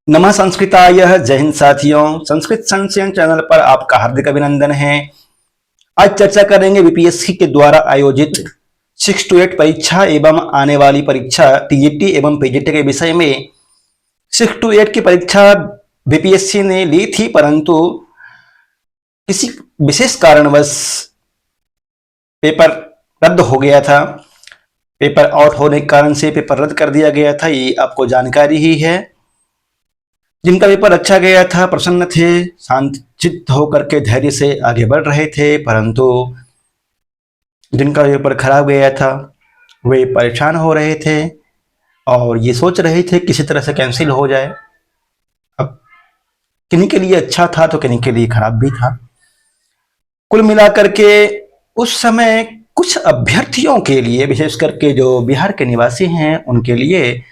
नमः संस्कृताय। जय हिंद साथियों, संस्कृत संचयन चैनल पर आपका हार्दिक अभिनंदन है। आज चर्चा करेंगे बीपीएससी के द्वारा आयोजित 6 to 8 परीक्षा एवं आने वाली परीक्षा टीजीटी एवं पीजीटी के विषय में। 6 to 8 की परीक्षा बीपीएससी ने ली थी, परंतु किसी विशेष कारणवश पेपर रद्द हो गया था। पेपर आउट होने के कारण से पेपर रद्द कर दिया गया था, ये आपको जानकारी ही है। जिनका पेपर अच्छा गया था प्रसन्न थे, शांतचित्त होकर के धैर्य से आगे बढ़ रहे थे, परंतु जिनका पेपर खराब गया था वे परेशान हो रहे थे और ये सोच रहे थे किसी तरह से कैंसिल हो जाए। अब किन्हीं के लिए अच्छा था तो किन्हीं के लिए खराब भी था। कुल मिलाकर के उस समय कुछ अभ्यर्थियों के लिए, विशेष करके जो बिहार के निवासी हैं, उनके लिए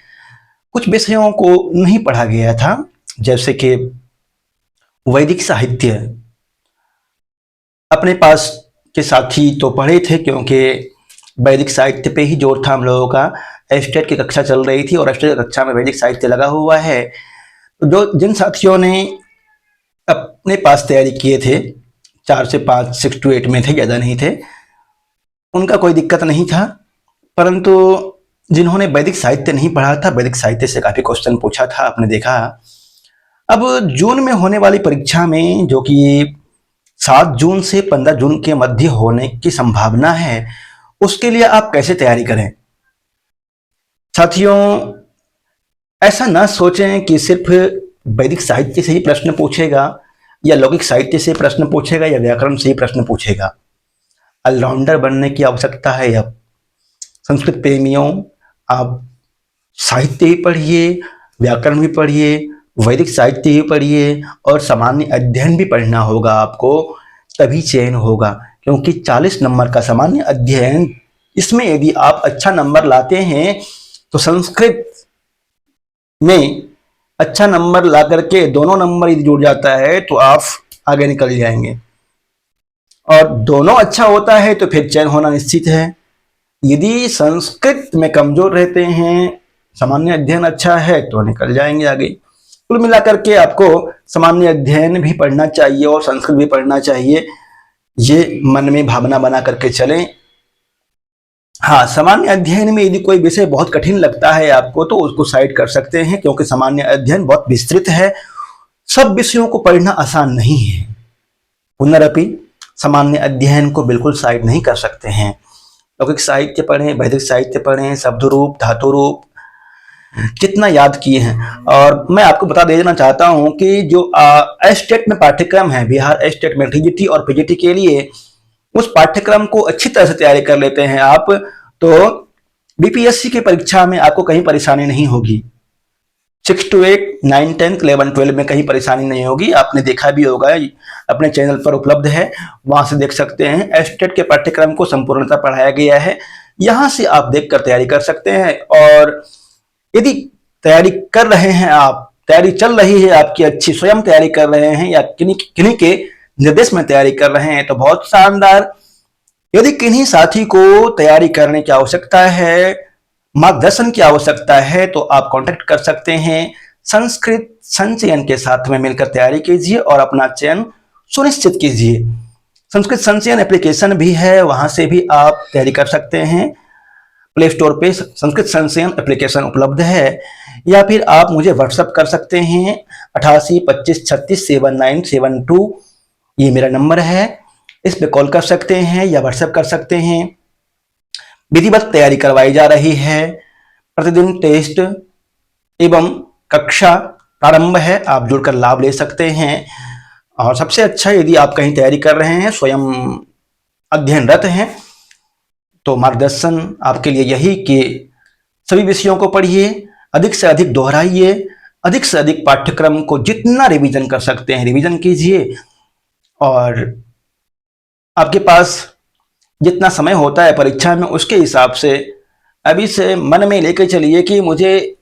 कुछ विषयों को नहीं पढ़ा गया था, जैसे कि वैदिक साहित्य। अपने पास के साथी तो पढ़े थे, क्योंकि वैदिक साहित्य पे ही जोर था हम लोगों का। एस्टेट की कक्षा चल रही थी और एस्टेट की कक्षा में वैदिक साहित्य लगा हुआ है। जो जिन साथियों ने अपने पास तैयारी किए थे, 4 से 5, 6 to 8 में थे, ज़्यादा नहीं थे, उनका कोई दिक्कत नहीं था। परंतु जिन्होंने वैदिक साहित्य नहीं पढ़ा था, वैदिक साहित्य से काफ़ी क्वेश्चन पूछा था, आपने देखा। अब जून में होने वाली परीक्षा में, जो कि 7 जून से 15 जून के मध्य होने की संभावना है, उसके लिए आप कैसे तैयारी करें। साथियों, ऐसा ना सोचें कि सिर्फ वैदिक साहित्य से ही प्रश्न पूछेगा या लौकिक साहित्य से प्रश्न पूछेगा या व्याकरण से ही प्रश्न पूछेगा। ऑलराउंडर बनने की आवश्यकता है। या संस्कृत प्रेमियों, आप साहित्य भी पढ़िए, व्याकरण भी पढ़िए, वैदिक साहित्य भी पढ़िए और सामान्य अध्ययन भी पढ़ना होगा आपको, तभी चयन होगा। क्योंकि 40 नंबर का सामान्य अध्ययन, इसमें यदि आप अच्छा नंबर लाते हैं तो संस्कृत में अच्छा नंबर ला करके दोनों नंबर यदि जुड़ जाता है तो आप आगे निकल जाएंगे, और दोनों अच्छा होता है तो फिर चयन होना निश्चित है। यदि संस्कृत में कमजोर रहते हैं, सामान्य अध्ययन अच्छा है तो निकल जाएंगे आगे। कुल मिलाकर के आपको सामान्य अध्ययन भी पढ़ना चाहिए और संस्कृत भी पढ़ना चाहिए, ये मन में भावना बना करके चलें। हाँ, सामान्य अध्ययन में यदि कोई विषय बहुत कठिन लगता है आपको तो उसको साइड कर सकते हैं, क्योंकि सामान्य अध्ययन बहुत विस्तृत है। सब विषयों को पढ़ना आसान नहीं है। पुनरअपि सामान्य अध्ययन को बिल्कुल साइड नहीं कर सकते हैं। लौकिक साहित्य पढ़ें, वैदिक साहित्य पढ़ें, शब्द रूप, धातु रूप कितना याद किए हैं। और मैं आपको बता देना चाहता हूं कि जो एस्टेट में पाठ्यक्रम है, बिहार एस्टेट में टीजीटी और पीजीटी के लिए, उस पाठ्यक्रम को अच्छी तरह से तैयारी कर लेते हैं आप, तो बीपीएससी की परीक्षा में आपको कहीं परेशानी नहीं होगी। 6 to 8, 9, 10, 11, 12 में कहीं परेशानी नहीं होगी। आपने देखा भी होगा, अपने चैनल पर उपलब्ध है, वहां से देख सकते हैं। एस्टेट के पाठ्यक्रम को संपूर्णतः पढ़ाया गया है, यहां से आप देखकर तैयारी कर सकते हैं। और यदि तैयारी कर रहे हैं आप, तैयारी चल रही है आपकी अच्छी, स्वयं तैयारी कर रहे हैं या किन्हीं किन्हीं के निर्देश में तैयारी कर रहे हैं, तो बहुत शानदार। यदि किन्हीं साथी को तैयारी करने की आवश्यकता है, मार्गदर्शन की आवश्यकता है, तो आप कांटेक्ट कर सकते हैं। संस्कृत संचयन के साथ में मिलकर तैयारी कीजिए और अपना चयन सुनिश्चित कीजिए। संस्कृत संचयन एप्लीकेशन भी है, वहां से भी आप तैयारी कर सकते हैं। प्ले स्टोर पे संस्कृत संचयन एप्लीकेशन उपलब्ध है, या फिर आप मुझे व्हाट्सएप कर सकते हैं 8825367972, ये मेरा नंबर है। इस पे कॉल कर सकते हैं या व्हाट्सएप कर सकते हैं। विधिवत तैयारी करवाई जा रही है, प्रतिदिन टेस्ट एवं कक्षा प्रारंभ है, आप जुड़कर लाभ ले सकते हैं। और सबसे अच्छा, यदि आप कहीं तैयारी कर रहे हैं, स्वयं अध्ययनरत हैं, तो मार्गदर्शन आपके लिए यही कि सभी विषयों को पढ़िए, अधिक से अधिक दोहराइए, अधिक से अधिक पाठ्यक्रम को जितना रिवीजन कर सकते हैं रिवीजन कीजिए। और आपके पास जितना समय होता है परीक्षा में, उसके हिसाब से अभी से मन में लेकर चलिए कि मुझे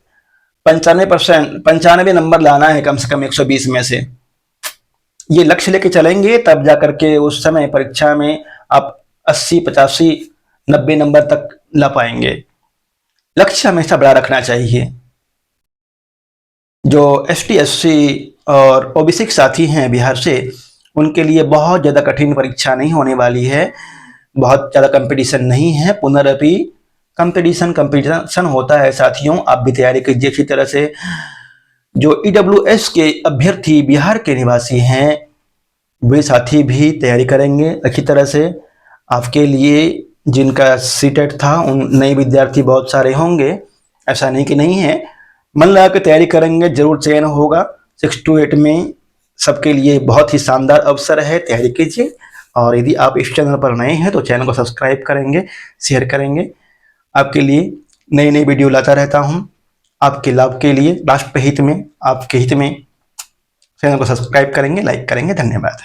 95 नंबर लाना है कम से कम 120 में से। ये लक्ष्य लेके चलेंगे, तब जाकर के उस समय परीक्षा में आप 80, 85, 90 नंबर तक ला पाएंगे। लक्ष्य हमेशा बड़ा रखना चाहिए। जो ST SC और OBC के साथी हैं बिहार से, उनके लिए बहुत ज़्यादा कठिन परीक्षा नहीं होने वाली है, बहुत ज़्यादा कंपटीशन नहीं है। पुनरअपि कंपटीशन होता है साथियों, आप भी तैयारी कीजिए अच्छी तरह से। जो EWS के अभ्यर्थी बिहार के निवासी हैं, वे साथी भी तैयारी करेंगे अच्छी तरह से। आपके लिए जिनका सीटेट था, उन नए विद्यार्थी बहुत सारे होंगे, ऐसा नहीं कि नहीं है। मन लगा के तैयारी करेंगे, जरूर चयन होगा। 6 to 8 में सबके लिए बहुत ही शानदार अवसर है, तैयारी कीजिए। और यदि आप इस चैनल पर नए हैं तो चैनल को सब्सक्राइब करेंगे, शेयर करेंगे। आपके लिए नई नई वीडियो लाता रहता हूँ, आपके लाभ के लिए, राष्ट्र हित में, आपके हित में। चैनल को सब्सक्राइब करेंगे, लाइक करेंगे। धन्यवाद।